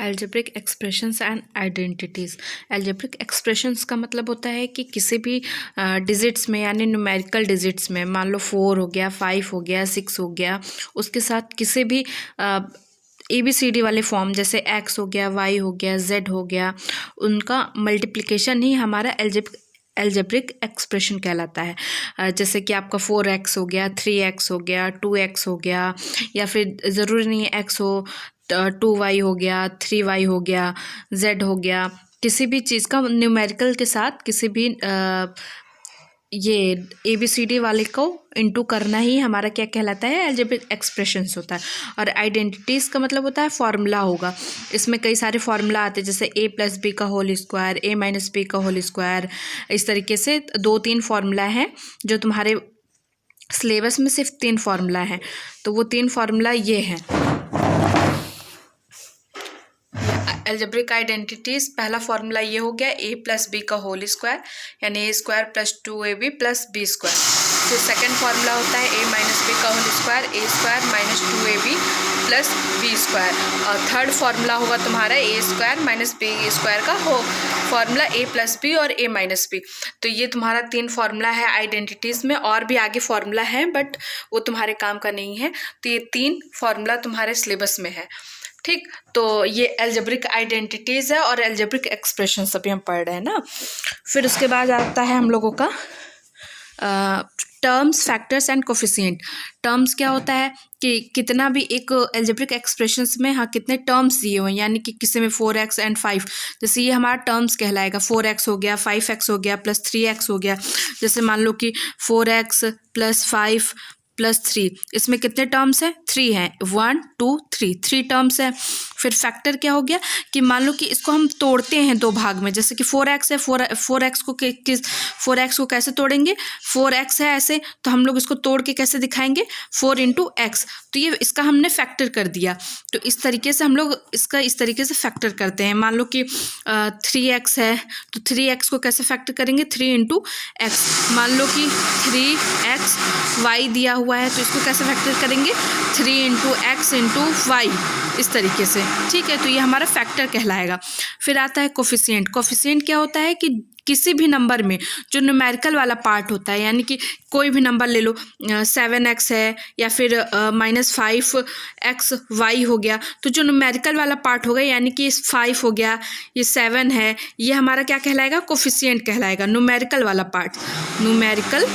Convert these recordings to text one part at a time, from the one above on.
Algebraic expressions and identities. Algebraic expressions का मतलब होता है कि किसी भी डिजिट्स में यानी न्यूमेरिकल डिजिट्स में, मान लो 4 हो गया, 5 हो गया, 6 हो गया, उसके साथ किसी भी ABCD वाले फॉर्म जैसे एक्स हो गया, वाई हो गया, जेड हो गया, उनका मल्टीप्लिकेशन ही हमारा एल्जेब्रिक एक्सप्रेशन कहलाता है। जैसे कि आपका 4x हो गया, 3x हो गया, 2x हो गया, या फिर ज़रूरी नहीं है x हो, 2y हो गया, 3y हो गया, z हो गया। किसी भी चीज़ का न्यूमेरिकल के साथ किसी भी ये ABCD वाले को इंटू करना ही हमारा क्या कहलाता है, एल्जेब्रिक एक्सप्रेशंस होता है। और आइडेंटिटीज़ का मतलब होता है फॉर्मूला होगा। इसमें कई सारे फार्मूला आते हैं, जैसे a+b का होल स्क्वायर, a-b का होल स्क्वायर। इस तरीके से 2-3 फार्मूला हैं जो तुम्हारे सिलेबस में सिर्फ 3 फार्मूला हैं। तो वो 3 फार्मूला ये हैं। एल्जेब्रिक आइडेंटिटीज़, पहला फार्मूला ये हो गया a+b का होल स्क्वायर, यानी a² + 2ab + b²। फिर सेकंड फार्मूला होता है a-b का whole square, a² - 2ab + b²। और थर्ड फार्मूला होगा तुम्हारा a² - b² का हो फार्मूला a+b और a-b। तो ये तुम्हारा 3 फार्मूला है आइडेंटिटीज़ में। और भी आगे फार्मूला है बट वो तुम्हारे काम का नहीं है। तो ये 3 फार्मूला तुम्हारे सिलेबस में है, ठीक। तो ये एल्जेब्रिक आइडेंटिटीज़ है और एल्जेब्रिक एक्सप्रेशन अभी हम पढ़ रहे हैं ना। फिर उसके बाद आता है हम लोगों का terms, factors and coefficient. Terms क्या होता है कि कितना भी एक एल्जेब्रिक एक्सप्रेशंस में कितने टर्म्स दिए हुए हैं, यानी कि किसी में 4x एंड 5, जैसे ये हमारा टर्म्स कहलाएगा। 4x हो गया, 5x हो गया, प्लस 3x हो गया। जैसे मान लो कि 4x + 5 + 3, इसमें कितने टर्म्स हैं, 3 हैं। 1 2 3, 3 टर्म्स हैं। फिर फैक्टर क्या हो गया कि मान लो कि इसको हम तोड़ते हैं 2 भाग में, जैसे कि 4x है, 4x को 4x को कैसे तोड़ेंगे, 4x है ऐसे, तो हम लोग इसको तोड़ के कैसे दिखाएंगे, 4 × x। तो ये इसका हमने फैक्टर कर दिया। तो इस तरीके से हम लोग इसका इस तरीके से फैक्टर करते हैं। मान लो कि 3x है, तो 3x को कैसे फैक्टर करेंगे, 3 × x। मान लो कि 3x y दिया हुआ है, तो इसको कैसे फैक्टर करेंगे, 3 × x × y, इस तरीके से, ठीक है। तो ये हमारा फैक्टर कहलाएगा। फिर आता है कोफिशिएंट। कोफिशिएंट क्या होता है कि किसी भी नंबर में जो न्यूमेरिकल वाला पार्ट होता है, यानी कि कोई भी नंबर ले लो, 7x है या फिर -5xy हो गया, तो जो न्यूमेरिकल वाला पार्ट होगा, यानी कि 5 हो गया, ये 7 है, ये हमारा क्या कहलाएगा, कोफिशिएंट कहलाएगा। न्यूमेरिकल वाला पार्ट, न्यूमेरिकल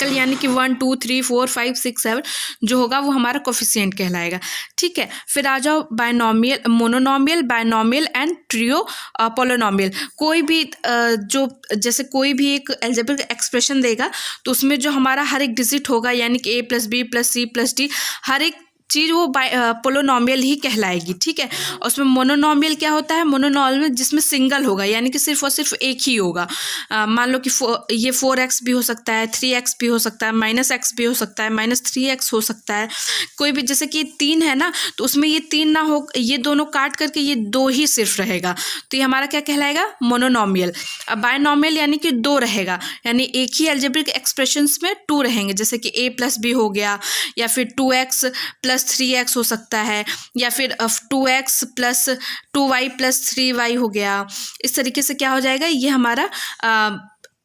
यानी कि 1 2 3 4 5 6 7 जो होगा वो हमारा कोफिशिएंट कहलाएगा, ठीक है। फिर आ जाओ binomial, monomial, binomial and trio, polynomial. कोई भी जो जैसे कोई भी एक एल्जेब्रिक एक्सप्रेशन देगा, तो उसमें जो हमारा हर एक डिजिट होगा, यानी कि a + b + c + d, हर एक चीज़ वो पोलिनोमियल ही कहलाएगी, ठीक है। और उसमें मोनोनोमियल क्या होता है, मोनोनोमियल जिसमें सिंगल होगा, यानी कि सिर्फ और सिर्फ एक ही होगा। मान लो कि ये 4x भी हो सकता है, 3x भी हो सकता है, -x भी हो सकता है, -3x हो सकता है। कोई भी, जैसे कि 3 है ना, तो उसमें ये 3 ना हो, ये दोनों काट करके ये 2 ही सिर्फ रहेगा, तो ये हमारा क्या कहलाएगा, मोनोनोमियल। अब बायनोमियल यानी कि 2 रहेगा, यानी एक ही एल्जेब्रिक एक्सप्रेशंस में 2 रहेंगे, जैसे कि a + b हो गया, या फिर 2x + 3x हो सकता है, या फिर 2x + 2y + 3y हो गया। इस तरीके से क्या हो जाएगा, ये हमारा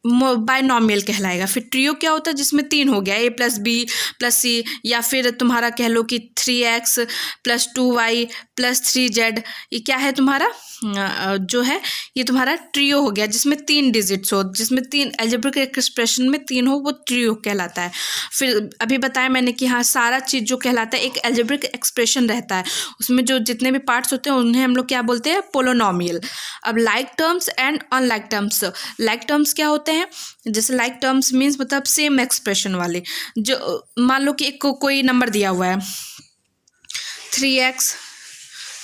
बायनोमियल कहलाएगा। फिर ट्रियो क्या होता है, जिसमें 3 हो गया, a + b + c, या फिर तुम्हारा कह लो कि 3x + 2y + 3z, ये क्या है तुम्हारा जो है, ये तुम्हारा ट्रियो हो गया, जिसमें 3 डिजिट्स हो, जिसमें 3 एल्जेब्रिक एक्सप्रेशन में 3 हो, वो ट्रियो कहलाता है। फिर अभी बताया मैंने कि हाँ, सारा चीज़ जो कहलाता है, एक एल्जेब्रिक एक्सप्रेशन रहता है, उसमें जो जितने भी पार्ट्स होते हैं उन्हें हम लोग क्या बोलते हैं, पोलिनोमियल। अब like terms and unlike terms. Like terms क्या होते हैं, जैसे लाइक टर्म्स मीन्स मतलब सेम एक्सप्रेशन वाले। जो मान लो कि एक कोई नंबर दिया हुआ है, 3x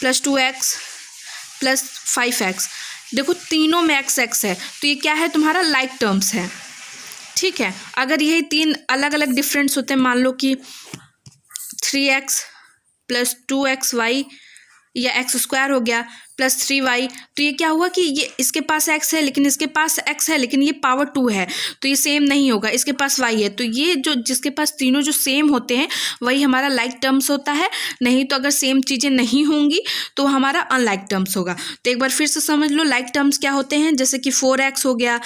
+ 2x + 5x, देखो तीनों में x है, तो ये क्या है, तुम्हारा लाइक टर्म्स है, ठीक है। अगर यही 3 अलग अलग डिफरेंस होते हैं, मान लो कि 3x + 2xy या एक्स स्क्वायर हो गया प्लस 3y। तो ये क्या हुआ कि ये इसके पास x है लेकिन इसके पास x है, लेकिन ये पावर 2 है, तो ये सेम नहीं होगा। इसके पास y है, तो ये जो जिसके पास तीनों जो सेम होते हैं वही हमारा लाइक टर्म्स होता है। नहीं तो अगर सेम चीज़ें नहीं होंगी तो हमारा अनलाइक टर्म्स होगा। तो एक बार फिर से समझ लो लाइक टर्म्स क्या होते हैं, जैसे कि 4x हो गया,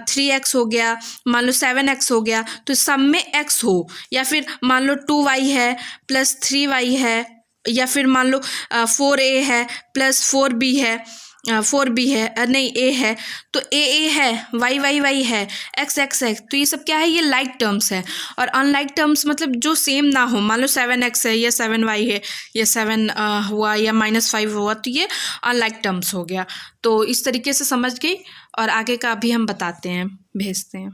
3x हो गया, मान लो 7x हो गया, तो सब में x हो, या फिर मान लो 2y है प्लस 3y है, या फिर मान लो 4a है प्लस 4b है, 4b है, नहीं a है, तो a है, y है, x है। तो ये सब क्या है, ये लाइक टर्म्स है। और अनलाइक टर्म्स मतलब जो सेम ना हो, मान लो 7x है या 7y है या 7 हुआ या -5 हुआ, तो ये अनलाइक टर्म्स हो गया। तो इस तरीके से समझ गई, और आगे का भी हम बताते हैं, भेजते हैं।